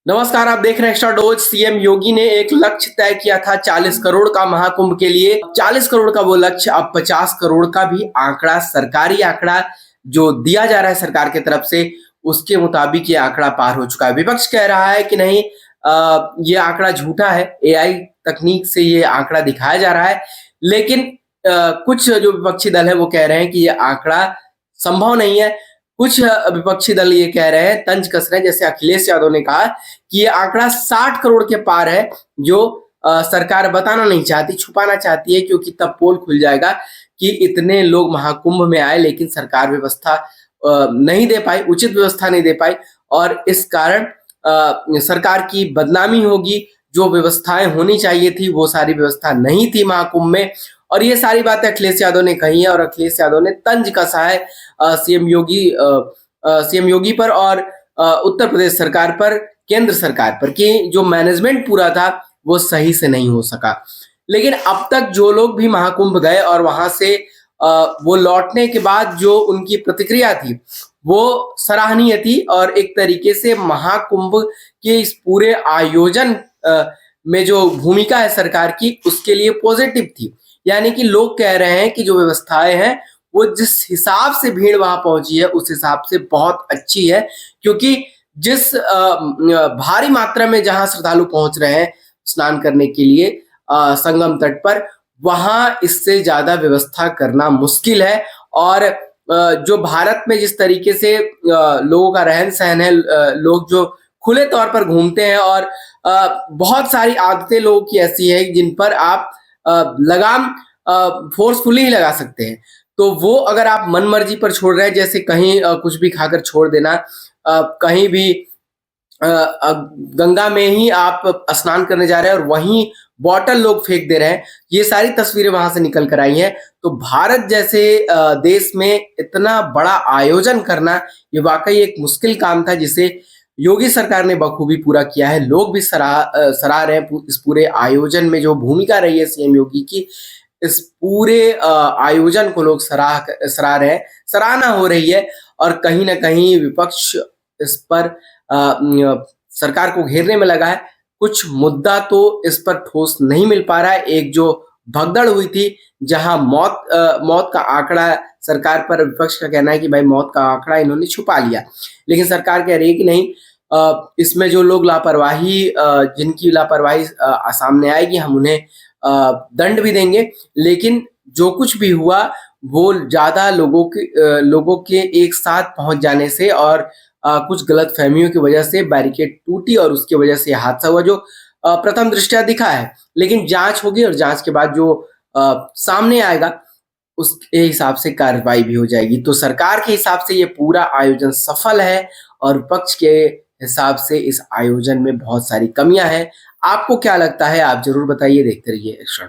नमस्कार, आप देख रहे हैं एक्स्ट्रा डोज। सीएम योगी ने एक लक्ष्य तय किया था 40 करोड़ का महाकुंभ के लिए। 40 करोड़ का वो लक्ष्य अब 50 करोड़ का भी आंकड़ा, सरकारी आंकड़ा जो दिया जा रहा है सरकार की तरफ से, उसके मुताबिक ये आंकड़ा पार हो चुका है। विपक्ष कह रहा है कि नहीं, ये आंकड़ा झूठा है, एआई तकनीक से ये आंकड़ा दिखाया जा रहा है। लेकिन कुछ जो विपक्षी दल है वो कह रहे हैं कि ये आंकड़ा संभव नहीं है। कुछ विपक्षी दल ये कह रहे हैं, तंज कस रहे हैं, जैसे अखिलेश यादव ने कहा कि ये आंकड़ा 60 करोड़ के पार है, जो सरकार बताना नहीं चाहती, छुपाना चाहती है, क्योंकि तब पोल खुल जाएगा कि इतने लोग महाकुंभ में आए लेकिन सरकार व्यवस्था नहीं दे पाई, उचित व्यवस्था नहीं दे पाई, और इस कारण सरकार की बदनामी होगी। जो व्यवस्थाएं होनी चाहिए थी वो सारी व्यवस्था नहीं थी महाकुंभ में। और ये सारी बातें अखिलेश यादव ने कही है, और अखिलेश यादव ने तंज कसा है सीएम योगी पर और उत्तर प्रदेश सरकार पर, केंद्र सरकार पर, कि जो मैनेजमेंट पूरा था वो सही से नहीं हो सका। लेकिन अब तक जो लोग भी महाकुंभ गए और वहां से वो लौटने के बाद जो उनकी प्रतिक्रिया थी वो सराहनीय थी, और एक तरीके से महाकुंभ के इस पूरे आयोजन में जो भूमिका है सरकार की, उसके लिए पॉजिटिव थी। यानी कि लोग कह रहे हैं कि जो व्यवस्थाएं हैं वो जिस हिसाब से भीड़ वहां पहुंची है उस हिसाब से बहुत अच्छी है, क्योंकि जिस भारी मात्रा में जहां श्रद्धालु पहुंच रहे हैं स्नान करने के लिए संगम तट पर, वहां इससे ज्यादा व्यवस्था करना मुश्किल है। और जो भारत में जिस तरीके से लोगों का रहन सहन है, लोग जो खुले तौर पर घूमते हैं, और बहुत सारी आदतें लोगों की ऐसी है जिन पर आप लगाम फोर्सफुली ही लगा सकते हैं। तो वो अगर आप मन मर्जी पर छोड़ रहे हैं, जैसे कहीं कुछ भी खाकर छोड़ देना, कहीं भी गंगा में ही आप स्नान करने जा रहे हैं और वहीं बॉटल लोग फेंक दे रहे हैं, ये सारी तस्वीरें वहां से निकल कर आई हैं। तो भारत जैसे देश में इतना बड़ा आयोजन करना ये वाकई एक मुश्किल काम था, जिसे योगी सरकार ने बखूबी पूरा किया है। लोग भी सराह रहे हैं इस पूरे आयोजन में जो भूमिका रही है सीएम योगी की। इस पूरे आयोजन को लोग सराह रहे हैं, सराहना हो रही है। और कहीं ना कहीं विपक्ष इस पर सरकार को घेरने में लगा है। कुछ मुद्दा तो इस पर ठोस नहीं मिल पा रहा है। एक जो भगदड़ हुई थी, जहां मौत का आंकड़ा सरकार पर, विपक्ष का कहना है कि भाई मौत का आंकड़ा इन्होंने छुपा लिया, लेकिन सरकार कह रही है कि नहीं, इसमें जो लोग लापरवाही, जिनकी लापरवाही सामने आएगी, हम उन्हें दंड भी देंगे। लेकिन जो कुछ भी हुआ वो ज्यादा लोगों के एक साथ पहुंच जाने से और कुछ गलत फहमियों की वजह से बैरिकेड टूटी, और उसकी वजह से हादसा हुआ, जो प्रथम दृष्टया दिखा है। लेकिन जांच होगी और जांच के बाद जो सामने आएगा उसके हिसाब से कार्रवाई भी हो जाएगी। तो सरकार के हिसाब से ये पूरा आयोजन सफल है, और विपक्ष के हिसाब से इस आयोजन में बहुत सारी कमियां हैं। आपको क्या लगता है? आप जरूर बताइए। देखते रहिए एक्स्ट्रा।